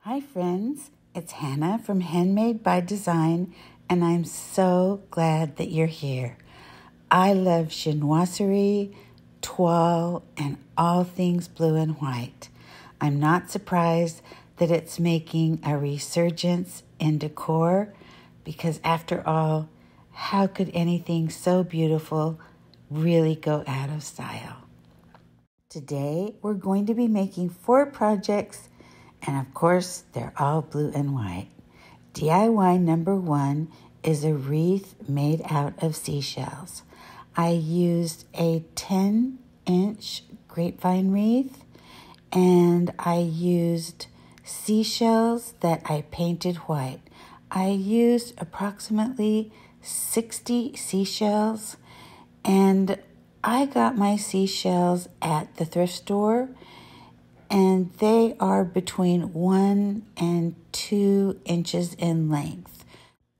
Hi friends, it's Hannah from Handmade by Design, and I'm so glad that you're here. I love chinoiserie, toile, and all things blue and white. I'm not surprised that it's making a resurgence in decor because after all, how could anything so beautiful really go out of style? Today, we're going to be making 4 projects, and of course, they're all blue and white. DIY number 1 is a wreath made out of seashells. I used a 10-inch grapevine wreath, and I used seashells that I painted white. I used approximately 60 seashells, and I got my seashells at the thrift store, and they are between 1 and 2 inches in length.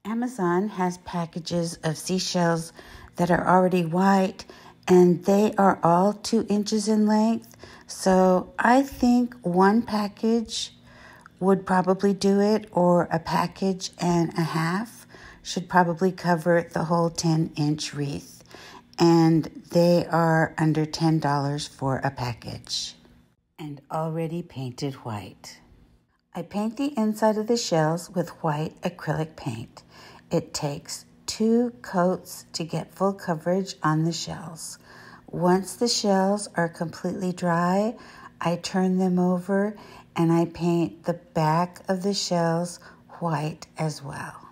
Amazon has packages of seashells that are already white, and they are all 2 inches in length. So I think one package would probably do it, or a package and a half should probably cover the whole 10-inch wreath. And they are under $10 for a package and already painted white. I paint the inside of the shells with white acrylic paint. It takes 2 coats to get full coverage on the shells. Once the shells are completely dry, I turn them over and I paint the back of the shells white as well.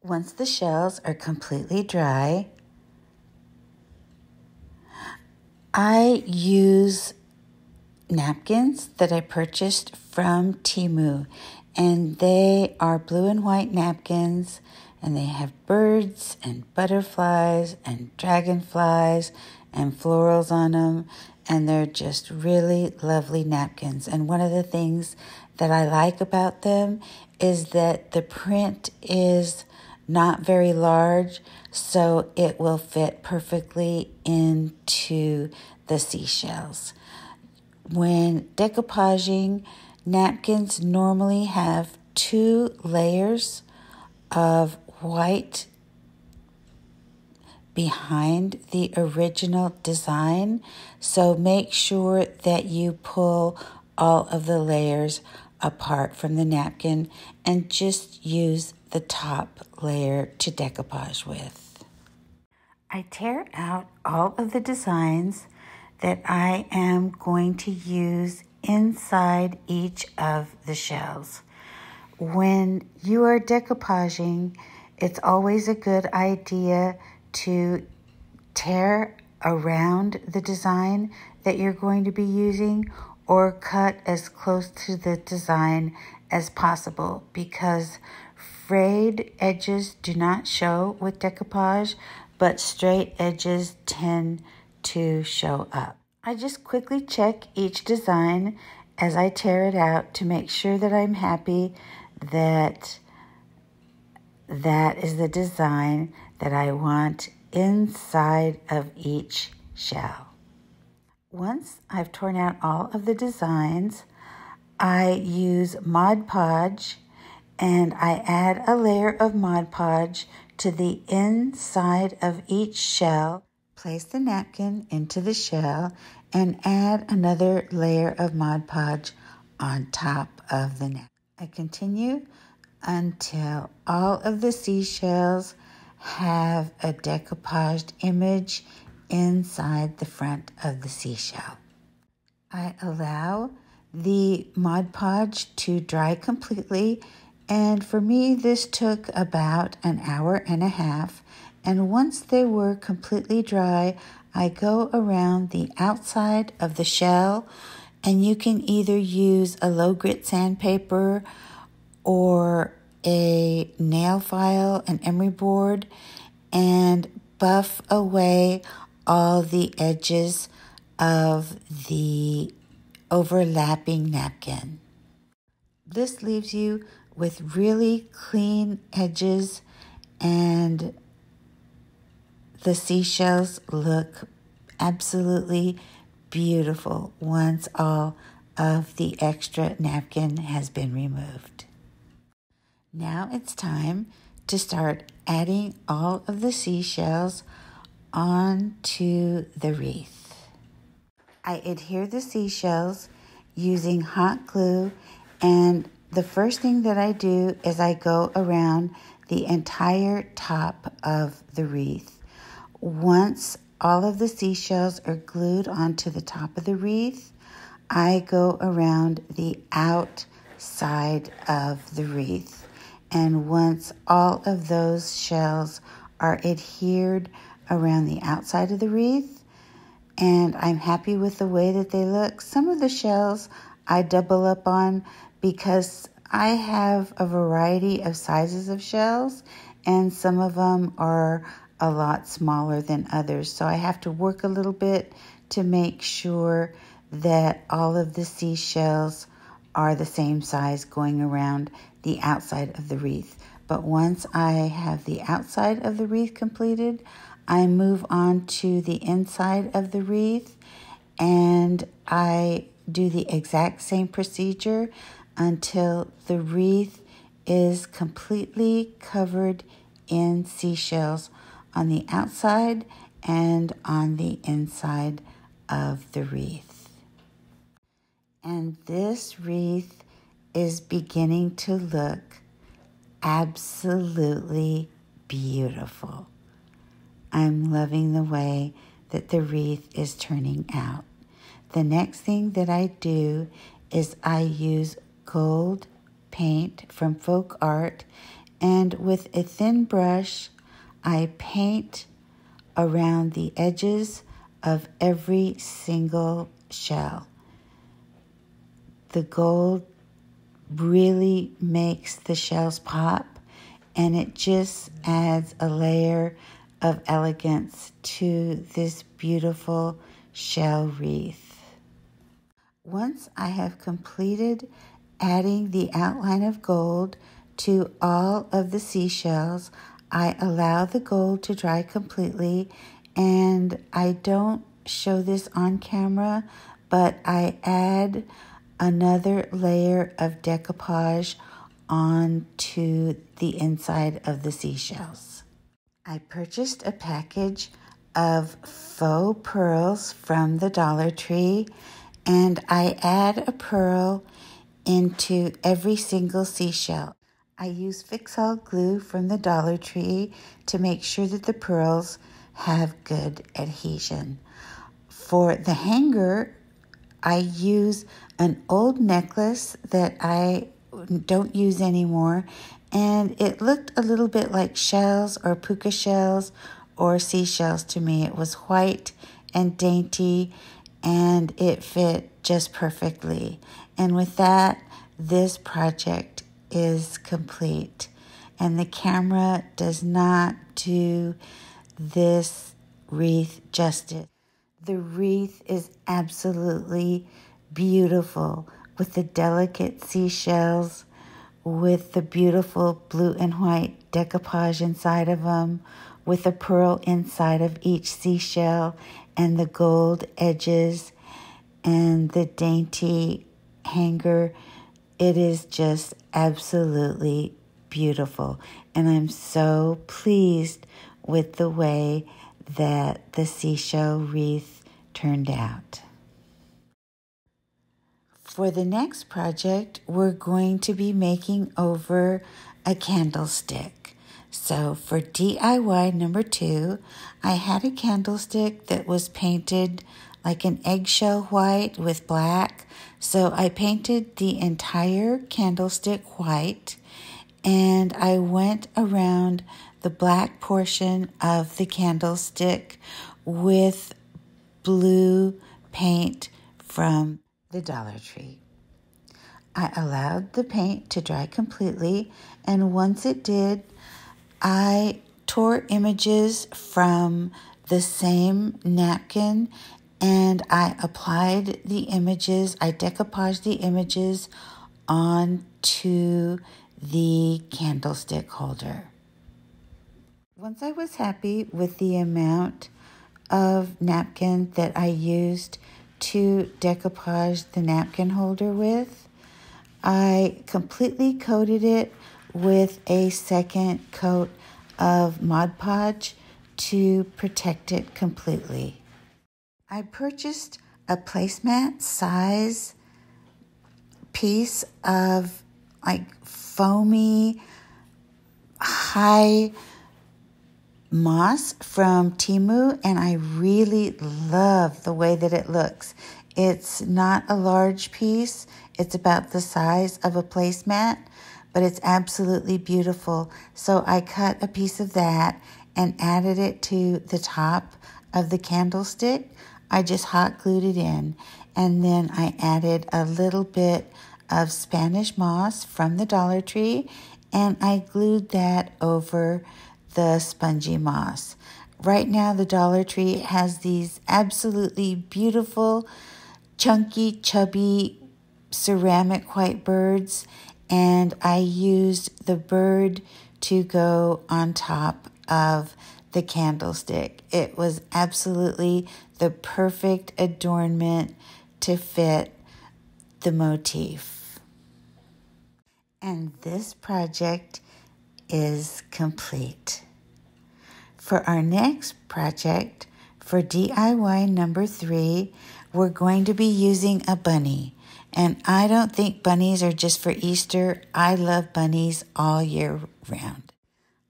Once the shells are completely dry, I use napkins that I purchased from Temu, and they are blue and white napkins, and they have birds and butterflies and dragonflies and florals on them, and they're just really lovely napkins. And one of the things that I like about them is that the print is not very large, so it will fit perfectly into the seashells. When decoupaging, napkins normally have 2 layers of white behind the original design, so make sure that you pull all of the layers apart from the napkin and just use the top layer to decoupage with. I tear out all of the designs that I am going to use inside each of the shells. When you are decoupaging, it's always a good idea to tear around the design that you're going to be using, or cut as close to the design as possible, because frayed edges do not show with decoupage, but straight edges tend to show up. I just quickly check each design as I tear it out to make sure that I'm happy that that is the design that I want inside of each shell. Once I've torn out all of the designs, I use Mod Podge, and I add a layer of Mod Podge to the inside of each shell. Place the napkin into the shell and add another layer of Mod Podge on top of the napkin. I continue until all of the seashells have a decoupaged image inside the front of the seashell. I allow the Mod Podge to dry completely, and for me this took about an hour and a half. And once they were completely dry, I go around the outside of the shell, and you can either use a low grit sandpaper or a nail file, an emery board, and buff away all the edges of the overlapping napkin. This leaves you with really clean edges, and the seashells look absolutely beautiful once all of the extra napkin has been removed. Now it's time to start adding all of the seashells onto the wreath. I adhere the seashells using hot glue, and the first thing that I do is I go around the entire top of the wreath. Once all of the seashells are glued onto the top of the wreath, I go around the outside of the wreath. And once all of those shells are adhered around the outside of the wreath, and I'm happy with the way that they look, some of the shells I double up on because I have a variety of sizes of shells, and some of them are a lot smaller than others. So I have to work a little bit to make sure that all of the seashells are the same size going around the outside of the wreath. But once I have the outside of the wreath completed, I move on to the inside of the wreath, and I do the exact same procedure until the wreath is completely covered in seashells on the outside and on the inside of the wreath. And this wreath is beginning to look absolutely beautiful. I'm loving the way that the wreath is turning out. The next thing that I do is I use gold paint from Folk Art, and with a thin brush, I paint around the edges of every single shell. The gold really makes the shells pop, and it just adds a layer of elegance to this beautiful shell wreath. Once I have completed adding the outline of gold to all of the seashells, I allow the gold to dry completely, and I don't show this on camera, but I add another layer of decoupage onto the inside of the seashells. I purchased a package of faux pearls from the Dollar Tree, and I add a pearl into every single seashell. I use Fix-All glue from the Dollar Tree to make sure that the pearls have good adhesion. For the hanger, I use an old necklace that I don't use anymore, and it looked a little bit like shells or puka shells or seashells to me. It was white and dainty, and it fit just perfectly. And with that, this project is complete. And the camera does not do this wreath justice. The wreath is absolutely beautiful with the delicate seashells, with the beautiful blue and white decoupage inside of them, with a pearl inside of each seashell, and the gold edges and the dainty hanger. It is just absolutely beautiful, and I'm so pleased with the way that the seashell wreath turned out. For the next project, we're going to be making over a candlestick. So for DIY number 2, I had a candlestick that was painted like an eggshell white with black. So I painted the entire candlestick white, and I went around the black portion of the candlestick with blue paint from the Dollar Tree. I allowed the paint to dry completely, and once it did, I tore images from the same napkin, and I applied the images, I decoupaged the images onto the candlestick holder. Once I was happy with the amount of napkin that I used to decoupage the napkin holder with. I completely coated it with a second coat of Mod Podge to protect it completely. I purchased a placemat size piece of foamy high moss from Temu, and I really love the way that it looks. It's not a large piece. It's about the size of a placemat, but it's absolutely beautiful. So I cut a piece of that and added it to the top of the candlestick. I just hot glued it in, and then I added a little bit of Spanish moss from the Dollar Tree, and I glued that over the spongy moss. Right now, the Dollar Tree has these absolutely beautiful, chunky, chubby ceramic white birds, and I used the bird to go on top of the candlestick. It was absolutely the perfect adornment to fit the motif. And this project is complete. For our next project, for DIY number 3, we're going to be using a bunny. And I don't think bunnies are just for Easter. I love bunnies all year round.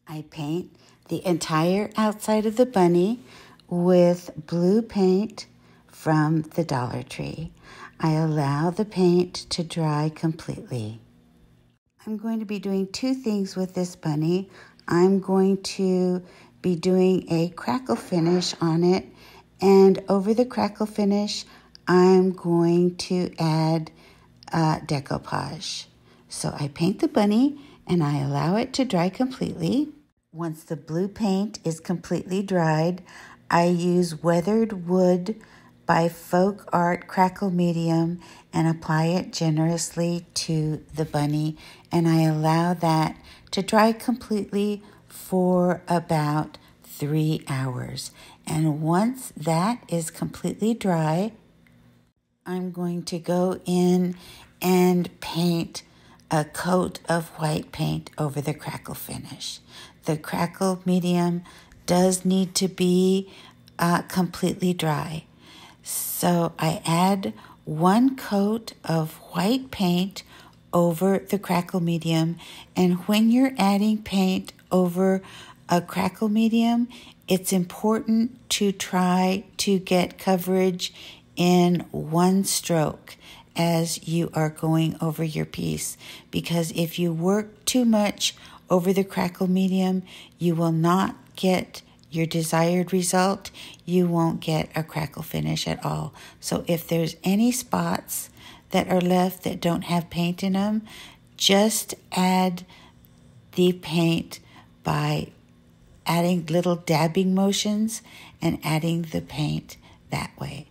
I paint the entire outside of the bunny with blue paint from the Dollar Tree. I allow the paint to dry completely. I'm going to be doing 2 things with this bunny. I'm going to be doing a crackle finish on it, and over the crackle finish, I'm going to add decoupage. So I paint the bunny and I allow it to dry completely. Once the blue paint is completely dried, I use weathered wood by Folk Art Crackle Medium and apply it generously to the bunny, and I allow that to dry completely for about 3 hours. And once that is completely dry, I'm going to go in and paint a coat of white paint over the crackle finish. The crackle medium does need to be completely dry. So I add 1 coat of white paint over the crackle medium, and when you're adding paint over a crackle medium, it's important to try to get coverage in 1 stroke as you are going over your piece, because if you work too much over the crackle medium, you will not get your desired result. You won't get a crackle finish at all. So if there's any spots that are left that don't have paint in them, just add the paint by adding little dabbing motions and adding the paint that way.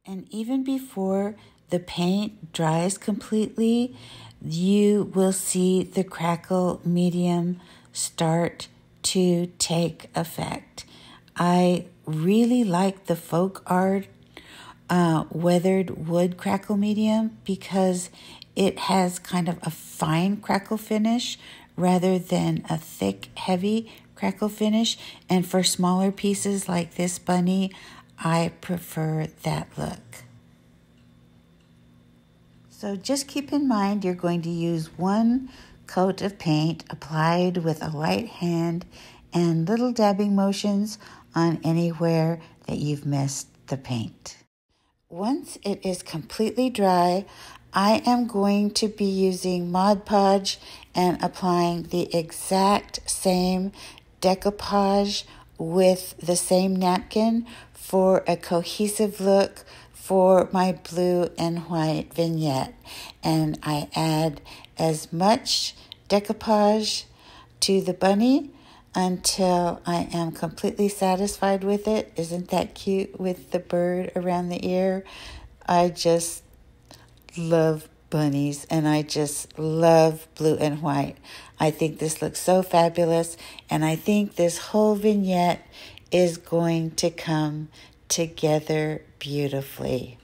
And even before the paint dries completely, you will see the crackle medium start to take effect. I really like the Folk Art weathered wood crackle medium because it has kind of a fine crackle finish rather than a thick, heavy crackle finish. And for smaller pieces like this bunny, I prefer that look. So just keep in mind you're going to use 1 coat of paint applied with a light hand and little dabbing motions on anywhere that you've missed the paint. Once it is completely dry, I am going to be using Mod Podge and applying the exact same decoupage with the same napkin for a cohesive look for my blue and white vignette. And I add as much decoupage to the bunny until I am completely satisfied with it. Isn't that cute with the bird around the ear? I just love bunnies, and I just love blue and white. I think this looks so fabulous, and I think this whole vignette is going to come together beautifully.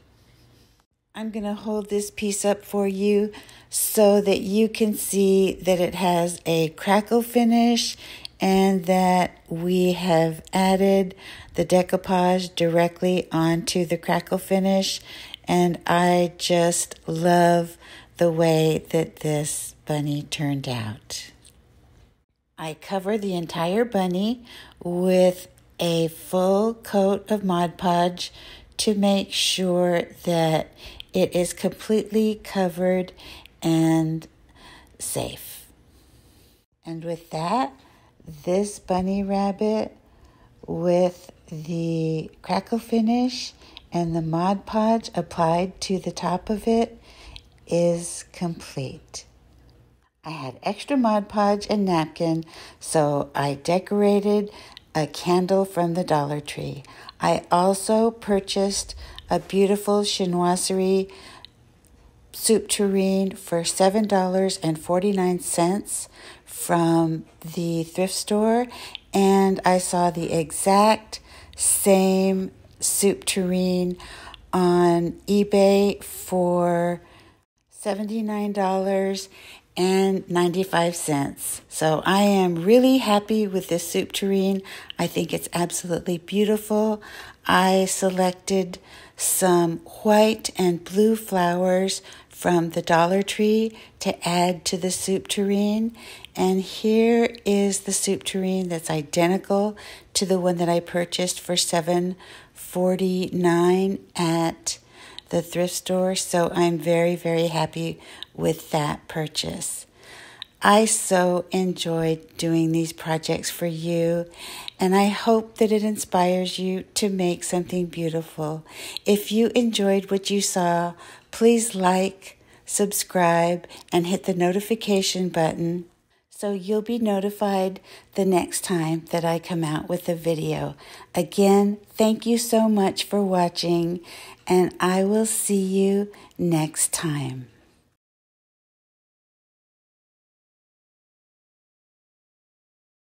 I'm going to hold this piece up for you so that you can see that it has a crackle finish and that we have added the decoupage directly onto the crackle finish. And I just love the way that this bunny turned out. I cover the entire bunny with a full coat of Mod Podge to make sure that it is completely covered and safe. And with that, this bunny rabbit with the crackle finish and the Mod Podge applied to the top of it is complete. I had extra Mod Podge and napkin, so I decorated a candle from the Dollar Tree. I also purchased a beautiful chinoiserie soup tureen for $7.49 from the thrift store, and I saw the exact same soup tureen on eBay for $79.95. So I am really happy with this soup tureen. I think it's absolutely beautiful. I selected some white and blue flowers from the Dollar Tree to add to the soup tureen. And here is the soup tureen that's identical to the one that I purchased for $7.49 at the thrift store. So I'm very, very happy with that purchase. I so enjoyed doing these projects for you, and I hope that it inspires you to make something beautiful. If you enjoyed what you saw, please like, subscribe, and hit the notification button so you'll be notified the next time that I come out with a video. Again, thank you so much for watching, and I will see you next time.